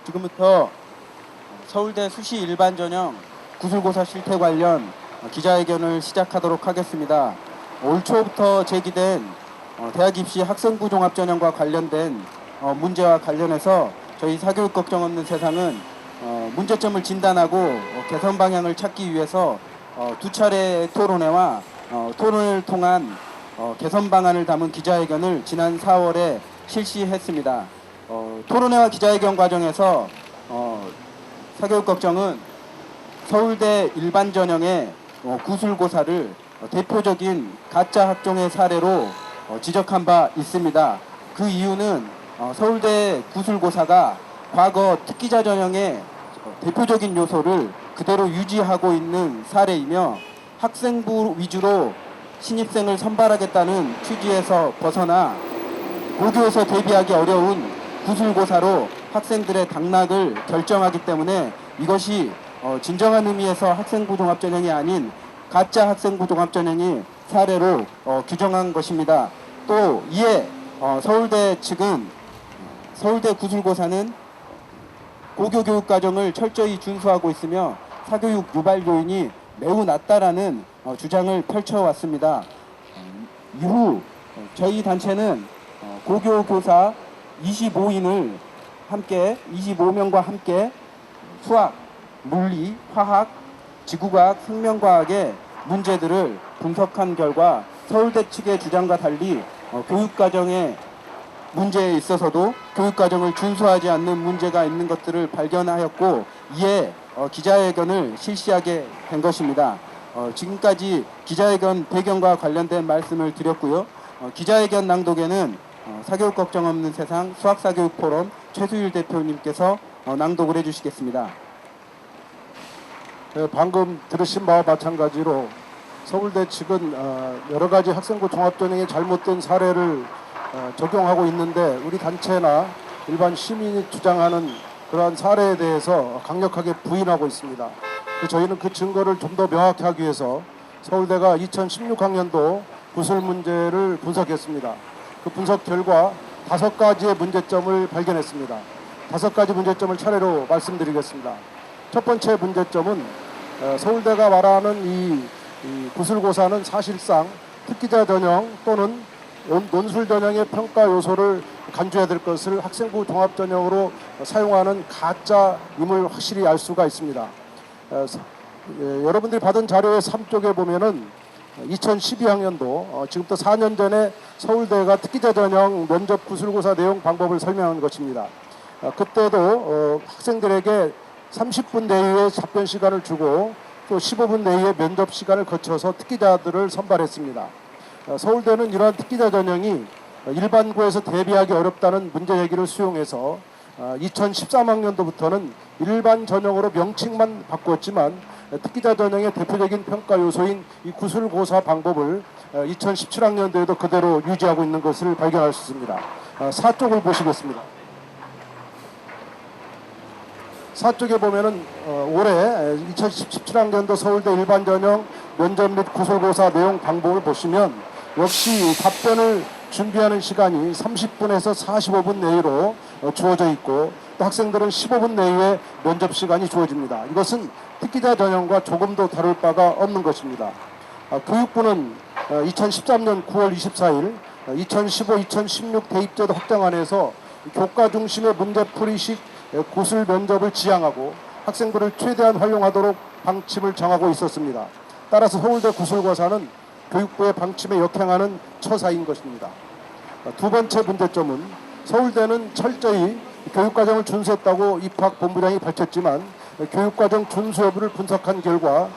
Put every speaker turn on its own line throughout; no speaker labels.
지금부터 서울대 수시 일반 전형 구술고사 실태 관련 기자회견을 시작하도록 하겠습니다. 올 초부터 제기된 대학 입시 학생부 종합전형과 관련된 문제와 관련해서 저희 사교육 걱정 없는 세상은 문제점을 진단하고 개선 방향을 찾기 위해서 두 차례의 토론회와 토론을 통한 개선 방안을 담은 기자회견을 지난 4월에 실시했습니다. 토론회와 기자회견 과정에서 사교육 걱정은 서울대 일반 전형의 구술고사를 대표적인 가짜 학종의 사례로 지적한 바 있습니다. 그 이유는 서울대 구술고사가 과거 특기자 전형의 대표적인 요소를 그대로 유지하고 있는 사례이며 학생부 위주로 신입생을 선발하겠다는 취지에서 벗어나 고교에서 대비하기 어려운 구술고사로 학생들의 당락을 결정하기 때문에 이것이 진정한 의미에서 학생부 종합전형이 아닌 가짜 학생부 종합전형이 사례로 규정한 것입니다. 또 이에 서울대 측은 서울대 구술고사는 고교 교육 과정을 철저히 준수하고 있으며 사교육 유발 요인이 매우 낮다라는 주장을 펼쳐왔습니다. 이후 저희 단체는 고교 교사 25명과 함께 수학, 물리, 화학, 지구과학, 생명과학의 문제들을 분석한 결과 서울대 측의 주장과 달리 교육과정의 문제에 있어서도 교육과정을 준수하지 않는 문제가 있는 것들을 발견하였고 이에 기자회견을 실시하게 된 것입니다. 지금까지 기자회견 배경과 관련된 말씀을 드렸고요. 기자회견 낭독에는 사교육 걱정 없는 세상 수학사교육 포럼 최수일 대표님께서 낭독을 해주시겠습니다.
네, 방금 들으신 바와 마찬가지로 서울대 측은 여러 가지 학생부 종합전형의 잘못된 사례를 적용하고 있는데 우리 단체나 일반 시민이 주장하는 그러한 사례에 대해서 강력하게 부인하고 있습니다. 저희는 그 증거를 좀 더 명확히 하기 위해서 서울대가 2016학년도 구술 문제를 분석했습니다. 그 분석 결과 5가지의 문제점을 발견했습니다. 5가지 문제점을 차례로 말씀드리겠습니다. 첫 번째 문제점은 서울대가 말하는 이 구술고사는 사실상 특기자 전형 또는 논술 전형의 평가 요소를 간주해야 될 것을 학생부 종합 전형으로 사용하는 가짜임을 확실히 알 수가 있습니다. 여러분들이 받은 자료의 3쪽에 보면은 2012학년도 지금부터 4년 전에 서울대가 특기자 전형 면접 구술고사 내용 방법을 설명한 것입니다. 그때도 학생들에게 30분 내외의 답변 시간을 주고 또 15분 내외의 면접 시간을 거쳐서 특기자들을 선발했습니다. 서울대는 이러한 특기자 전형이 일반고에서 대비하기 어렵다는 문제 제기를 수용해서 2013학년도부터는 일반 전형으로 명칭만 바꾸었지만 특기자 전형의 대표적인 평가 요소인 이 구술고사 방법을 2017학년도에도 그대로 유지하고 있는 것을 발견할 수 있습니다. 4쪽을 보시겠습니다. 4쪽에 보면은 올해 2017학년도 서울대 일반 전형 면접 및 구술고사 내용 방법을 보시면 역시 답변을 준비하는 시간이 30분에서 45분 내외로 주어져 있고 또 학생들은 15분 내외의 면접 시간이 주어집니다. 이것은 특기자 전형과 조금도 다를 바가 없는 것입니다. 교육부는 2013년 9월 24일 2015-2016 대입제도 확정안에서 교과 중심의 문제풀이식 구술 면접을 지향하고 학생부를 최대한 활용하도록 방침을 정하고 있었습니다. 따라서 서울대 구술고사는 교육부의 방침에 역행하는 처사인 것입니다. 두 번째 문제점은 서울대는 철저히 교육과정을 준수했다고 입학본부장이 밝혔지만 교육과정 준수 여부를 분석한 결과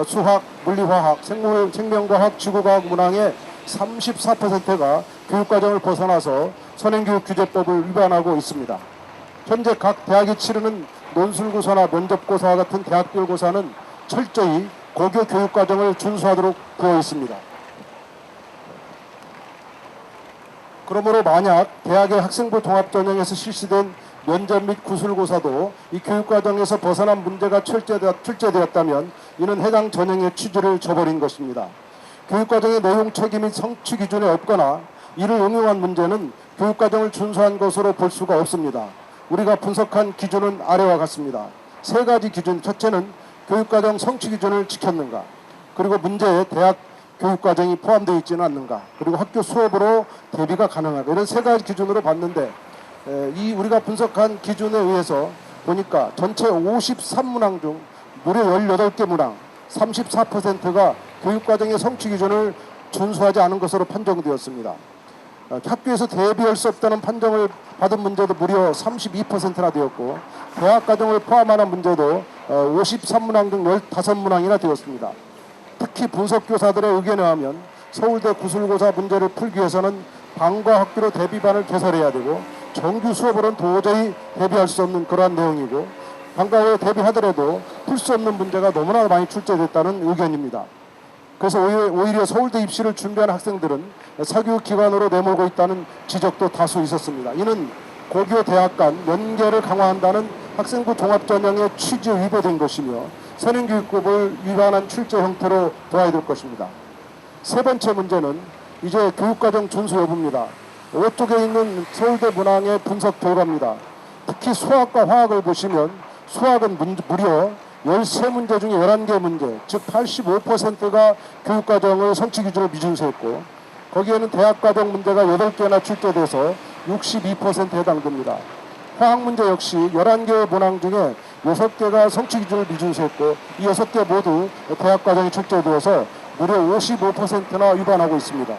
수학, 물리화학, 생명과학, 지구과학 문항의 34%가 교육과정을 벗어나서 선행교육규제법을 위반하고 있습니다. 현재 각 대학이 치르는 논술고사나 면접고사와 같은 대학별 고사는 철저히 고교 교육과정을 준수하도록 되어 있습니다. 그러므로 만약 대학의 학생부 종합전형에서 실시된 면접 및 구술고사도 이 교육과정에서 벗어난 문제가 출제되었다면 이는 해당 전형의 취지를 저버린 것입니다. 교육과정의 내용 체계 및 성취 기준에 없거나 이를 응용한 문제는 교육과정을 준수한 것으로 볼 수가 없습니다. 우리가 분석한 기준은 아래와 같습니다. 세 가지 기준. 첫째는 교육과정 성취 기준을 지켰는가, 그리고 문제에 대학 교육과정이 포함되어 있지는 않는가, 그리고 학교 수업으로 대비가 가능한가, 이런 세 가지 기준으로 봤는데, 이 우리가 분석한 기준에 의해서 보니까 전체 53문항 중 무려 18개 문항 34%가 교육과정의 성취 기준을 준수하지 않은 것으로 판정되었습니다. 학교에서 대비할 수 없다는 판정을 받은 문제도 무려 32%나 되었고, 대학과정을 포함하는 문제도 53문항 중 15문항이나 되었습니다. 특히 분석교사들의 의견에 의하면 서울대 구술고사 문제를 풀기 위해서는 방과 학교로 대비반을 개설해야 되고, 정규 수업으로는 도저히 대비할 수 없는 그러한 내용이고, 방과후에 대비하더라도 풀 수 없는 문제가 너무나 많이 출제됐다는 의견입니다. 그래서 오히려 서울대 입시를 준비하는 학생들은 사교육 기관으로 내몰고 있다는 지적도 다수 있었습니다. 이는 고교 대학 간 연계를 강화한다는 학생부 종합전형의 취지에 위배된 것이며 선행교육법을 위반한 출제 형태로 보아야 될 것입니다. 세 번째 문제는 이제 교육과정 준수 여부입니다. 오쪽에 있는 서울대 문항의 분석 결과입니다. 특히 수학과 화학을 보시면 수학은 무려 13문제 중에 11개 문제, 즉 85%가 교육과정의 성취 기준을 미준수했고, 거기에는 대학과정 문제가 8개나 출제돼서 62%에 해당됩니다. 화학 문제 역시 11개의 문항 중에 6개가 성취 기준을 미준수했고, 이 6개 모두 대학과정이 출제되어서 무려 55%나 위반하고 있습니다.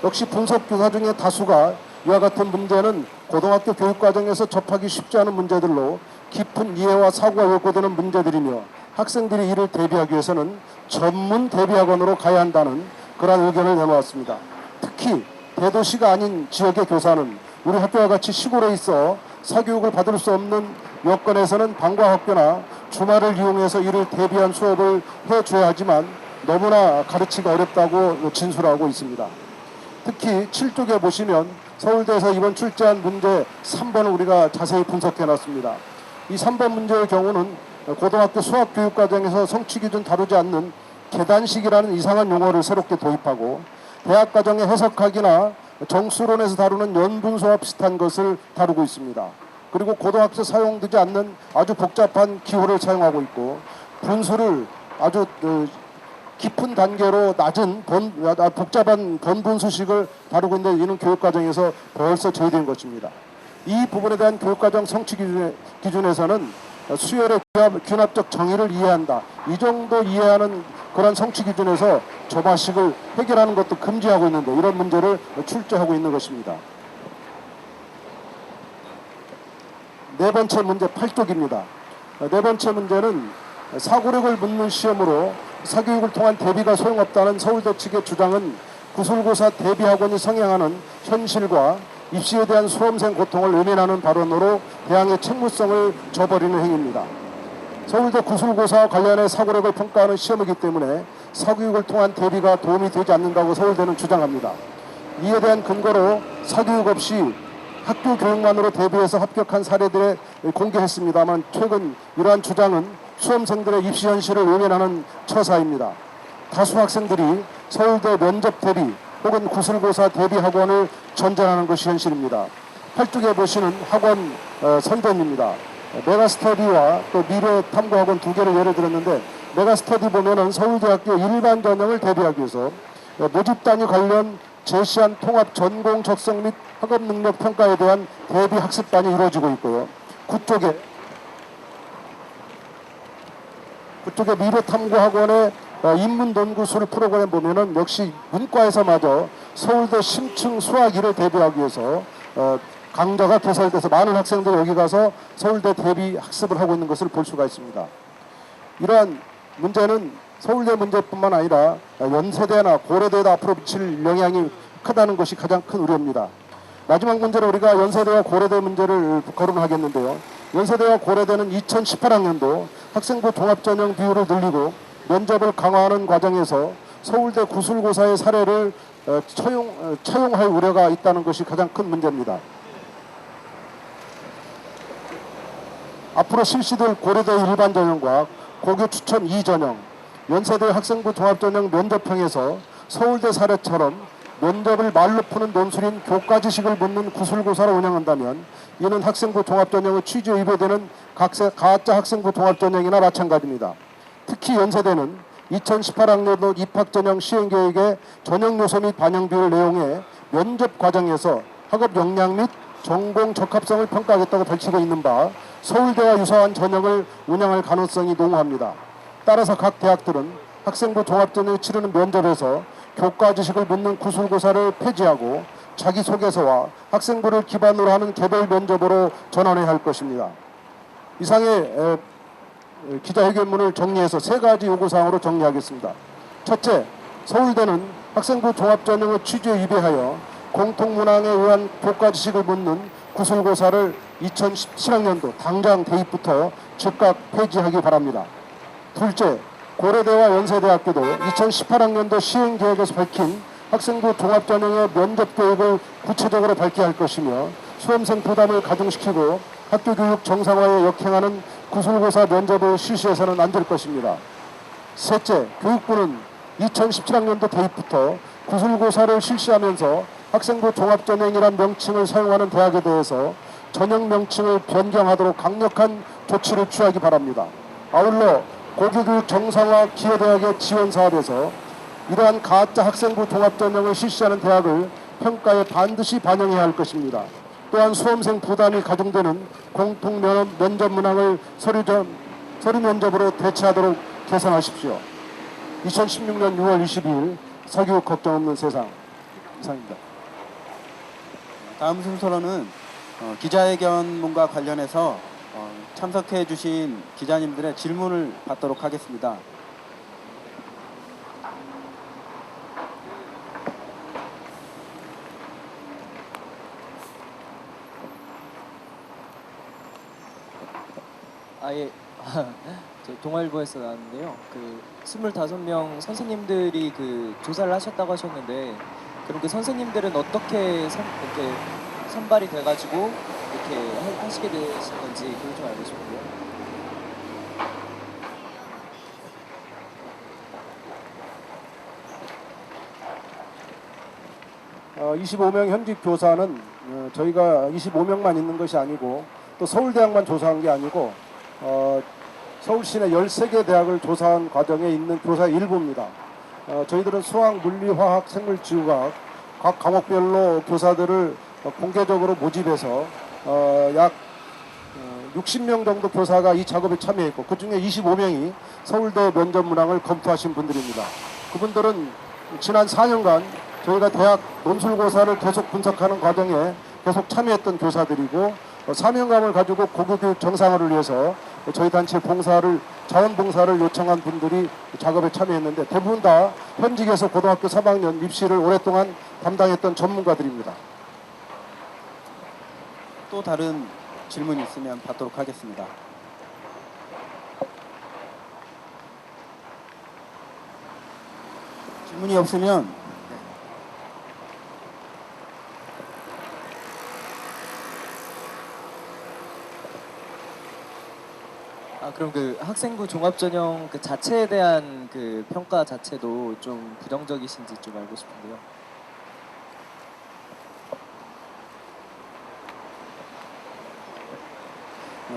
역시 분석교사 중에 다수가 이와 같은 문제는 고등학교 교육과정에서 접하기 쉽지 않은 문제들로 깊은 이해와 사고가 요구되는 문제들이며, 학생들이 이를 대비하기 위해서는 전문 대비학원으로 가야 한다는 그러한 의견을 내놓았습니다. 특히 대도시가 아닌 지역의 교사는 우리 학교와 같이 시골에 있어 사교육을 받을 수 없는 여건에서는 방과학교나 주말을 이용해서 이를 대비한 수업을 해줘야 하지만 너무나 가르치기가 어렵다고 진술하고 있습니다. 특히 7쪽에 보시면 서울대에서 이번 출제한 문제 3번을 우리가 자세히 분석해 놨습니다. 이 3번 문제의 경우는 고등학교 수학교육과정에서 성취기준 다루지 않는 계단식이라는 이상한 용어를 새롭게 도입하고, 대학과정의 해석학이나 정수론에서 다루는 연분수와 비슷한 것을 다루고 있습니다. 그리고 고등학교 사용되지 않는 아주 복잡한 기호를 사용하고 있고, 분수를 아주 깊은 단계로 낮은 복잡한 번분수식을 다루고 있는데, 이는 교육과정에서 벌써 제외된 것입니다. 이 부분에 대한 교육과정 성취 기준에서는 수열의 균합적 정의를 이해한다, 이 정도 이해하는 그런 성취 기준에서 조마식을 해결하는 것도 금지하고 있는데, 이런 문제를 출제하고 있는 것입니다. 네 번째 문제 8쪽입니다. 네 번째 문제는 사고력을 묻는 시험으로 사교육을 통한 대비가 소용없다는 서울대 측의 주장은 구술고사 대비학원이 성행하는 현실과 입시에 대한 수험생 고통을 외면하는 발언으로 대항의 책무성을 저버리는 행위입니다. 서울대 구술고사와 관련해 사고력을 평가하는 시험이기 때문에 사교육을 통한 대비가 도움이 되지 않는다고 서울대는 주장합니다. 이에 대한 근거로 사교육 없이 학교 교육만으로 대비해서 합격한 사례들을 공개했습니다만, 최근 이러한 주장은 수험생들의 입시 현실을 외면하는 처사입니다. 다수 학생들이 서울대 면접 대비 혹은 구술고사 대비 학원을 전전하는 것이 현실입니다. 8쪽에 보시는 학원 선전입니다. 메가스터디와 또 미래탐구학원 두 개를 예를 들었는데, 메가스터디 보면은 서울대학교 일반 전형을 대비하기 위해서 모집 단위 관련 제시한 통합 전공 적성 및 학업 능력 평가에 대한 대비 학습반이 이루어지고 있고요. 그쪽에 미래탐구학원의 인문논구술 프로그램 보면은 역시 문과에서마저 서울대 심층 수학 1을 대비하기 위해서 강좌가 개설돼서 많은 학생들이 여기 가서 서울대 대비 학습을 하고 있는 것을 볼 수가 있습니다. 이러한 문제는 서울대 문제뿐만 아니라 연세대나 고려대에도 앞으로 미칠 영향이 크다는 것이 가장 큰 우려입니다. 마지막 문제로 우리가 연세대와 고려대 문제를 거론하겠는데요. 연세대와 고려대는 2018학년도 학생부 종합전형 비율을 늘리고 면접을 강화하는 과정에서 서울대 구술고사의 사례를 차용할 우려가 있다는 것이 가장 큰 문제입니다. 앞으로 실시될 고려대 일반 전형과 고교 추천 2전형, 연세대 학생부 종합전형 면접형에서 서울대 사례처럼 면접을 말로 푸는 논술인 교과지식을 묻는 구술고사를 운영한다면 이는 학생부 종합전형의 취지에 위배되는 가짜 학생부 종합전형이나 마찬가지입니다. 특히 연세대는 2018학년도 입학전형 시행계획의 전형 요소 및 반영 비율 내용에 면접 과정에서 학업 역량 및 전공 적합성을 평가하겠다고 밝히고 있는 바 서울대와 유사한 전형을 운영할 가능성이 농후합니다. 따라서 각 대학들은 학생부 종합전형을 치르는 면접에서 교과 지식을 묻는 구술고사를 폐지하고 자기소개서와 학생부를 기반으로 하는 개별 면접으로 전환해야 할 것입니다. 이상의 기자회견문을 정리해서 세 가지 요구사항으로 정리하겠습니다. 첫째, 서울대는 학생부 종합전형의 취지에 위배하여 공통문항에 의한 교과 지식을 묻는 구술고사를 2017학년도 당장 대입부터 즉각 폐지하기 바랍니다. 둘째, 고려대와 연세대학교도 2018학년도 시행계획에서 밝힌 학생부 종합전형의 면접계획을 구체적으로 밝혀야 할 것이며 수험생 부담을 가중시키고 학교교육 정상화에 역행하는 구술고사 면접을 실시해서는 안 될 것입니다. 셋째, 교육부는 2017학년도 대입부터 구술고사를 실시하면서 학생부 종합전형이란 명칭을 사용하는 대학에 대해서 전형 명칭을 변경하도록 강력한 조치를 취하기 바랍니다. 아울러 고교교육 정상화 기여대학의 지원 사업에서 이러한 가짜 학생부 종합전형을 실시하는 대학을 평가에 반드시 반영해야 할 것입니다. 또한 수험생 부담이 가중되는 공통 면접 문항을 서류 면접으로 대체하도록 개선하십시오. 2016년 6월 22일 서교육 걱정 없는 세상 이상입니다.
다음 순서로는 기자회견문과 관련해서 참석해 주신 기자님들의 질문을 받도록 하겠습니다.
아예 저 동아일보에서 나왔는데요. 그 25명 선생님들이 그 조사를 하셨다고 하셨는데 그럼 그 선생님들은 어떻게 이렇게 선발이 돼가지고 이렇게 하시게 되신 건지 그걸 좀 알고 싶고요.
25명 현직 교사는 저희가 25명만 있는 것이 아니고 또 서울대학만 조사한 게 아니고 서울 시내 13개 대학을 조사한 과정에 있는 교사 일부입니다. 저희들은 수학, 물리, 화학, 생물, 지구과학 각 과목별로 교사들을 공개적으로 모집해서 약 60명 정도 교사가 이 작업에 참여했고 그 중에 25명이 서울대 면접 문항을 검토하신 분들입니다. 그분들은 지난 4년간 저희가 대학 논술고사를 계속 분석하는 과정에 계속 참여했던 교사들이고 사명감을 가지고 고교교육 정상화를 위해서 저희 단체 자원봉사를 요청한 분들이 작업에 참여했는데 대부분 다 현직에서 고등학교 3학년 입시를 오랫동안 담당했던 전문가들입니다.
또 다른 질문이 있으면 받도록 하겠습니다. 질문이 없으면
그럼 그 학생부 종합전형 그 자체에 대한 그 평가 자체도 좀 부정적이신지 좀 알고 싶은데요.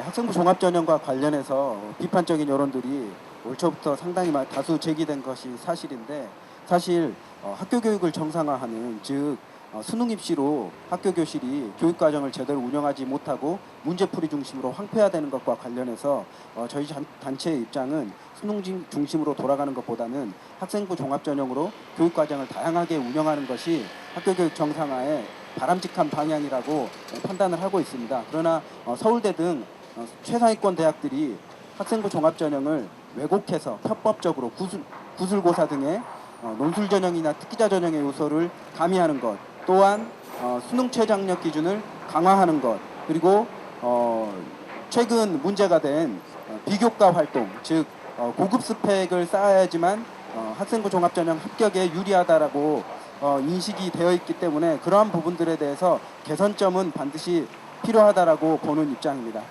학생부 종합전형과 관련해서 비판적인 여론들이 올 초부터 상당히 다수 제기된 것이 사실인데 사실 학교 교육을 정상화하는 즉 수능 입시로 학교 교실이 교육과정을 제대로 운영하지 못하고 문제풀이 중심으로 황폐화되는 것과 관련해서 저희 단체의 입장은 수능 중심으로 돌아가는 것보다는 학생부 종합전형으로 교육과정을 다양하게 운영하는 것이 학교 교육 정상화의 바람직한 방향이라고 판단을 하고 있습니다. 그러나 서울대 등 최상위권 대학들이 학생부 종합전형을 왜곡해서 편법적으로 구술고사 등의 논술 전형이나 특기자 전형의 요소를 가미하는 것, 또한 수능 최장력 기준을 강화하는 것, 그리고 최근 문제가 된 비교과 활동, 즉 고급 스펙을 쌓아야지만 학생부 종합전형 합격에 유리하다라고 인식이 되어 있기 때문에 그러한 부분들에 대해서 개선점은 반드시 필요하다라고 보는 입장입니다.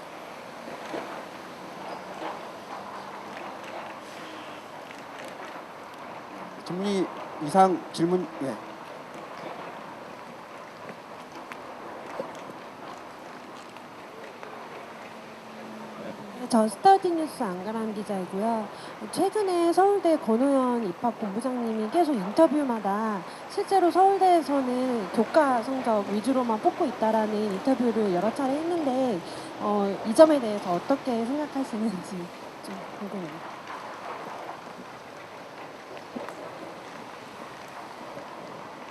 질문, 예.
저 스타디뉴스 안가람 기자이고요. 최근에 서울대 권오현 입학본부장님이 계속 인터뷰마다 실제로 서울대에서는 교과 성적 위주로만 뽑고 있다라는 인터뷰를 여러 차례 했는데 이 점에 대해서 어떻게 생각하시는지 좀 궁금해요.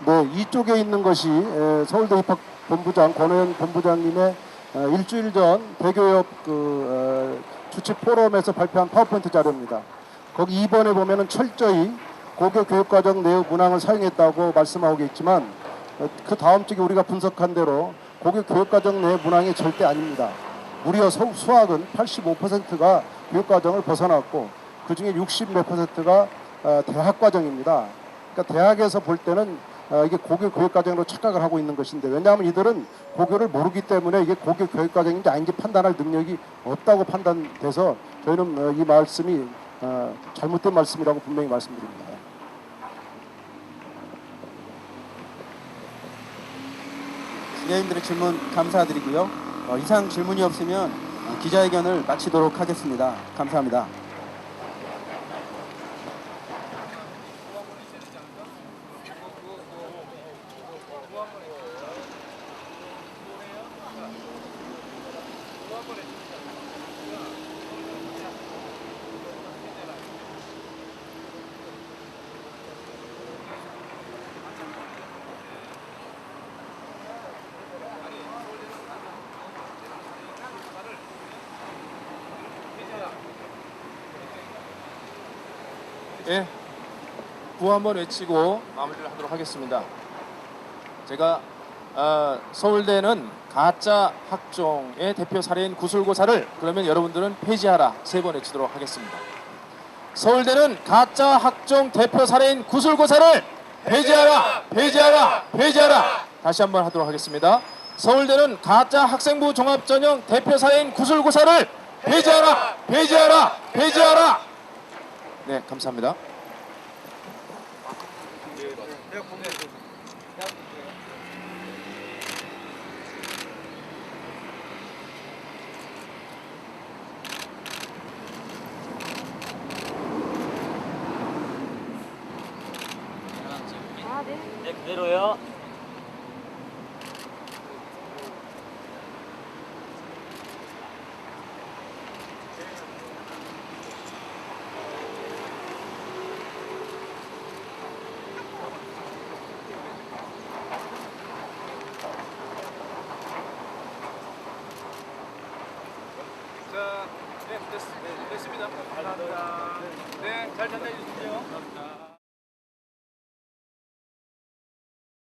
네, 이쪽에 있는 것이 서울대 입학본부장 권오현 본부장님의 일주일 전 대교협 주최 포럼에서 발표한 파워포인트 자료입니다. 거기 2번에 보면은 철저히 고교 교육과정 내용 문항을 사용했다고 말씀하고 있지만 그 다음 쪽에 우리가 분석한 대로 고교 교육과정 내 문항이 절대 아닙니다. 무려 수학은 85%가 교육과정을 벗어났고 그 중에 60몇 %가 대학과정입니다. 그러니까 대학에서 볼 때는 이게 고교 교육과정으로 착각을 하고 있는 것인데, 왜냐하면 이들은 고교를 모르기 때문에 이게 고교 교육과정인지 아닌지 판단할 능력이 없다고 판단돼서 저희는 이 말씀이 잘못된 말씀이라고 분명히 말씀드립니다.
기자님들의 질문 감사드리고요. 이상 질문이 없으면 기자회견을 마치도록 하겠습니다. 감사합니다.
예, 구호 한번 외치고 마무리를 하도록 하겠습니다. 제가 서울대는 가짜 학종의 대표 사례인 구술고사를 그러면 여러분들은 폐지하라 3번 외치도록 하겠습니다. 서울대는 가짜 학종 대표 사례인 구술고사를 폐지하라, 폐지하라, 폐지하라. 다시 한번 하도록 하겠습니다. 서울대는 가짜 학생부 종합전형 대표 사례인 구술고사를 폐지하라, 폐지하라, 폐지하라. 네, 감사합니다.
네, 그대로요.
자, 네, 됐습니다. 감사합니다. 네, 잘 전달해 주십시오.